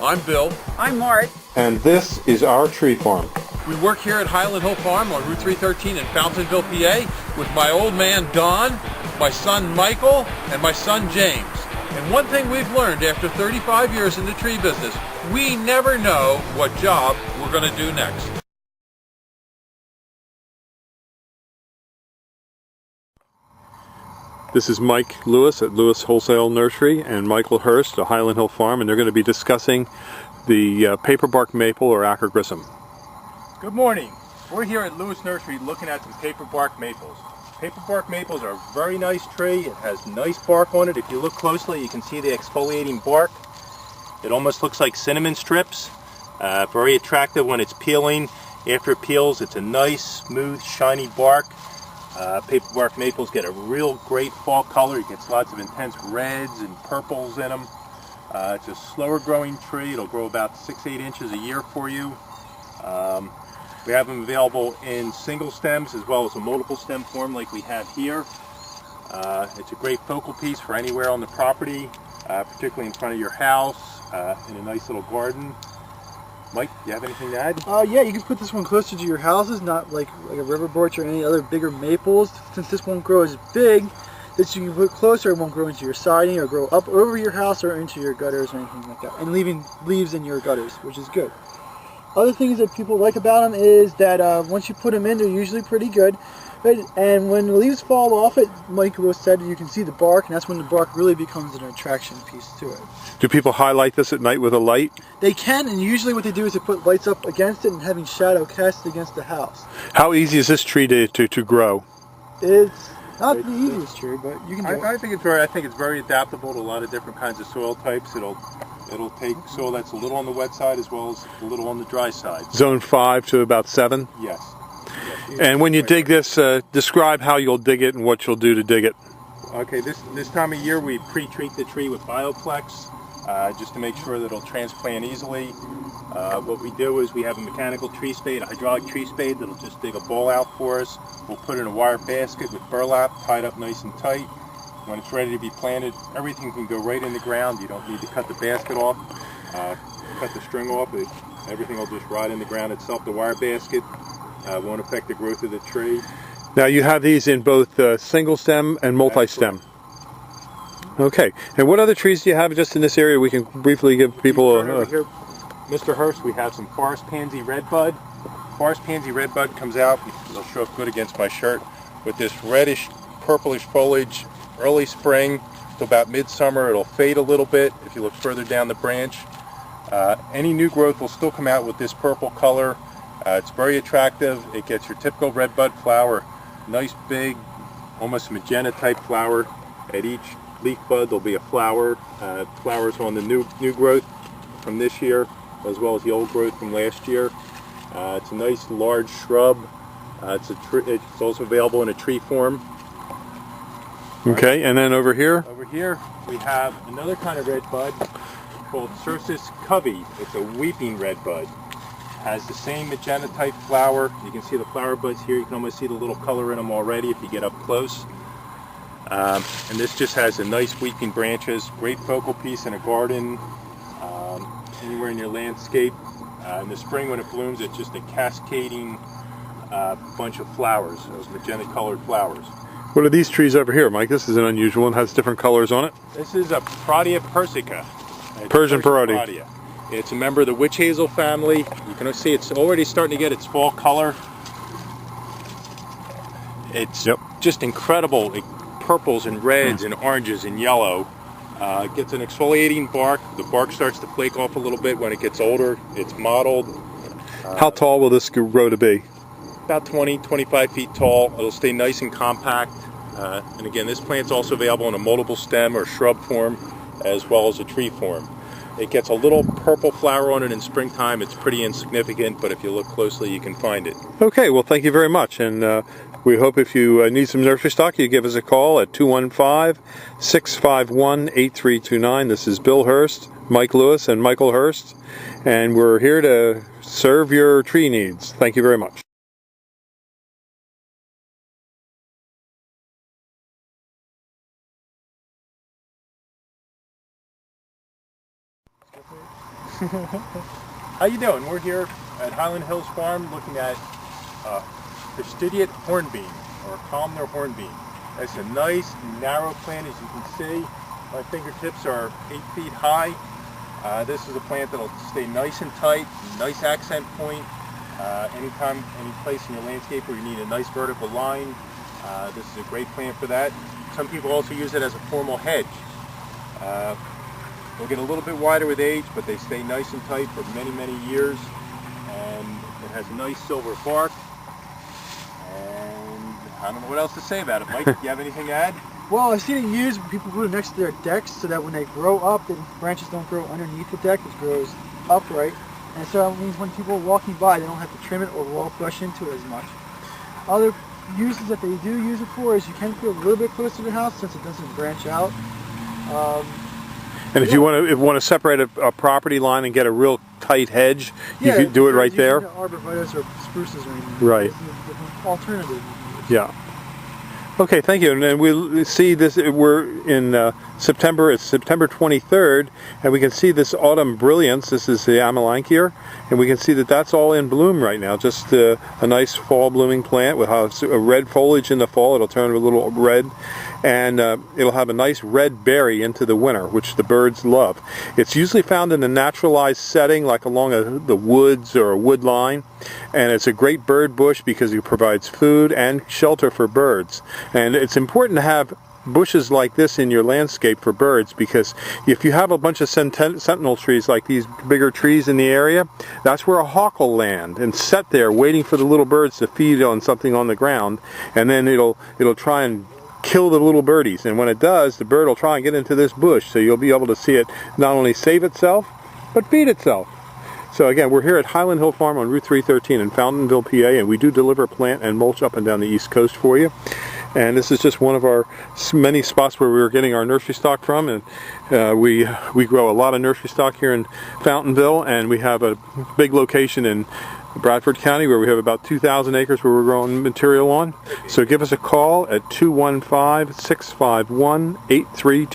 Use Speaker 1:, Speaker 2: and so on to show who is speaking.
Speaker 1: I'm Bill.
Speaker 2: I'm Mart.
Speaker 3: And this is our tree farm.
Speaker 1: We work here at Highland Hill Farm on Route 313 in Fountainville, PA, with my old man Don, my son Michael, and my son James. And one thing we've learned after 35 years in the tree business, we never know what job we're going to do next.
Speaker 3: This is Mike Lewis at Lewis Wholesale Nursery and Michael Hurst at Highland Hill Farm, and they're going to be discussing the paperbark maple or acker grissom.
Speaker 4: Good morning. We're here at Lewis Nursery looking at some paperbark maples. Paperbark maples are a very nice tree. It has nice bark on it. If you look closely, you can see the exfoliating bark. It almost looks like cinnamon strips. Very attractive when it's peeling. After it peels, it's a nice, smooth, shiny bark. Paperbark maples get a real great fall color. It gets lots of intense reds and purples in them. It's a slower growing tree. It'll grow about 6-8 inches a year for you. We have them available in single stems as well as a multiple stem form like we have here. It's a great focal piece for anywhere on the property, particularly in front of your house, in a nice little garden. Mike, do you have anything to add?
Speaker 2: Yeah, you can put this one closer to your houses, not like a river birch or any other bigger maples. Since this won't grow as big, that you can put closer, it won't grow into your siding or grow up over your house or into your gutters or anything like that. And leaving leaves in your gutters, which is good. Other things that people like about them is that once you put them in, they're usually pretty good. And when the leaves fall off it, like Lewis said, you can see the bark, and that's when the bark really becomes an attraction piece to it.
Speaker 3: Do people highlight this at night with a light?
Speaker 2: They can, and usually what they do is they put lights up against it and having shadow cast against the house.
Speaker 3: How easy is this tree to grow?
Speaker 2: It's not the easiest tree, but you can do it.
Speaker 4: I think it's very adaptable to a lot of different kinds of soil types. It'll take soil that's a little on the wet side as well as a little on the dry side.
Speaker 3: Zone 5 to about 7?
Speaker 4: Yes.
Speaker 3: And when you dig this, describe how you'll dig it and what you'll do to dig it.
Speaker 4: Okay, this time of year we pre-treat the tree with Bioplex just to make sure that it'll transplant easily. What we do is we have a mechanical tree spade, a hydraulic tree spade that'll just dig a bowl out for us. We'll put it in a wire basket with burlap tied up nice and tight. When it's ready to be planted, everything can go right in the ground. You don't need to cut the basket off, cut the string off. Everything will just rot in the ground itself. The wire basket won't affect the growth of the tree.
Speaker 3: Now you have these in both single stem and multi-stem. Okay. And what other trees do you have just in this area? We can briefly give people
Speaker 4: Over here, Mr. Hurst, we have some forest pansy redbud. Forest pansy redbud comes out, it'll show up good against my shirt, with this reddish, purplish foliage. Early spring to about midsummer, it'll fade a little bit if you look further down the branch. Any new growth will still come out with this purple color. It's very attractive. It gets your typical redbud flower, nice big, almost magenta type flower. At each leaf bud there'll be a flower. Flowers on the new growth from this year as well as the old growth from last year. It's a nice large shrub. It's also available in a tree form.
Speaker 3: Okay, and then over here?
Speaker 4: Over here we have another kind of redbud called Cercis covey. It's a weeping redbud. Has the same magenta type flower. You can see the flower buds here. You can almost see the little color in them already if you get up close. And this just has a nice weeping branches. Great focal piece in a garden, anywhere in your landscape. In the spring when it blooms, it's just a cascading bunch of flowers, those magenta colored flowers.
Speaker 3: What are these trees over here, Mike? This is an unusual one. Has different colors on it.
Speaker 4: This is a Paradia persica.
Speaker 3: Persian Paradia.
Speaker 4: It's a member of the witch hazel family. You can see it's already starting to get its fall color. It's just incredible. Purples and reds and oranges and yellow. It gets an exfoliating bark. The bark starts to flake off a little bit when it gets older. It's mottled.
Speaker 3: How tall will this grow to be?
Speaker 4: About 20-25 feet tall. It'll stay nice and compact. And again, this plant's also available in a multiple stem or shrub form as well as a tree form. It gets a little purple flower on it in springtime. It's pretty insignificant, but if you look closely, you can find it.
Speaker 3: Okay, well, thank you very much. And we hope if you need some nursery stock, you give us a call at 215-651-8329. This is Bill Hurst, Mike Lewis, and Michael Hurst. And we're here to serve your tree needs. Thank you very much.
Speaker 4: How you doing? We're here at Highland Hills Farm looking at fastidiate hornbeam, or columnar hornbeam. It's a nice narrow plant, as you can see. My fingertips are 8 feet high. This is a plant that'll stay nice and tight, nice accent point. Anytime, any place in your landscape where you need a nice vertical line, this is a great plant for that. Some people also use it as a formal hedge. They'll get a little bit wider with age, but they stay nice and tight for many, many years. And it has a nice silver bark. And I don't know what else to say about it. Mike, do you have anything to add?
Speaker 2: Well, I've seen it used when people put it next to their decks so that when they grow up, the branches don't grow underneath the deck, it grows upright. And so that means when people are walking by, they don't have to trim it or wall brush into it as much. Other uses that they do use it for is you can put it a little bit closer to the house since it doesn't branch out.
Speaker 3: And if you want to separate a property line and get a real tight hedge, you can do it right there.
Speaker 2: Arborvitaes or spruces or anything.
Speaker 3: Right.
Speaker 2: Different alternative.
Speaker 3: Yeah. Okay, thank you. And then we see this. We're in September. It's September 23rd, and we can see this autumn brilliance. This is the Amelanchier, and we can see that that's all in bloom right now. Just a nice fall blooming plant with a red foliage in the fall. It'll turn a little red, and it'll have a nice red berry into the winter, which the birds love. It's usually found in a naturalized setting, like along the woods or a wood line, and it's a great bird bush because it provides food and shelter for birds. And it's important to have bushes like this in your landscape for birds, because if you have a bunch of sentinel trees like these bigger trees in the area, that's where a hawk will land and sit there waiting for the little birds to feed on something on the ground, and then it'll try and kill the little birdies, and when it does, the bird will try and get into this bush, so you'll be able to see it not only save itself but feed itself. So again, we're here at Highland Hill Farm on Route 313 in Fountainville, PA, and we do deliver plant and mulch up and down the East Coast for you. And this is just one of our many spots where we're getting our nursery stock from, and we grow a lot of nursery stock here in Fountainville, and we have a big location in Bradford County where we have about 2,000 acres where we're growing material on. So give us a call at 215-651-8322.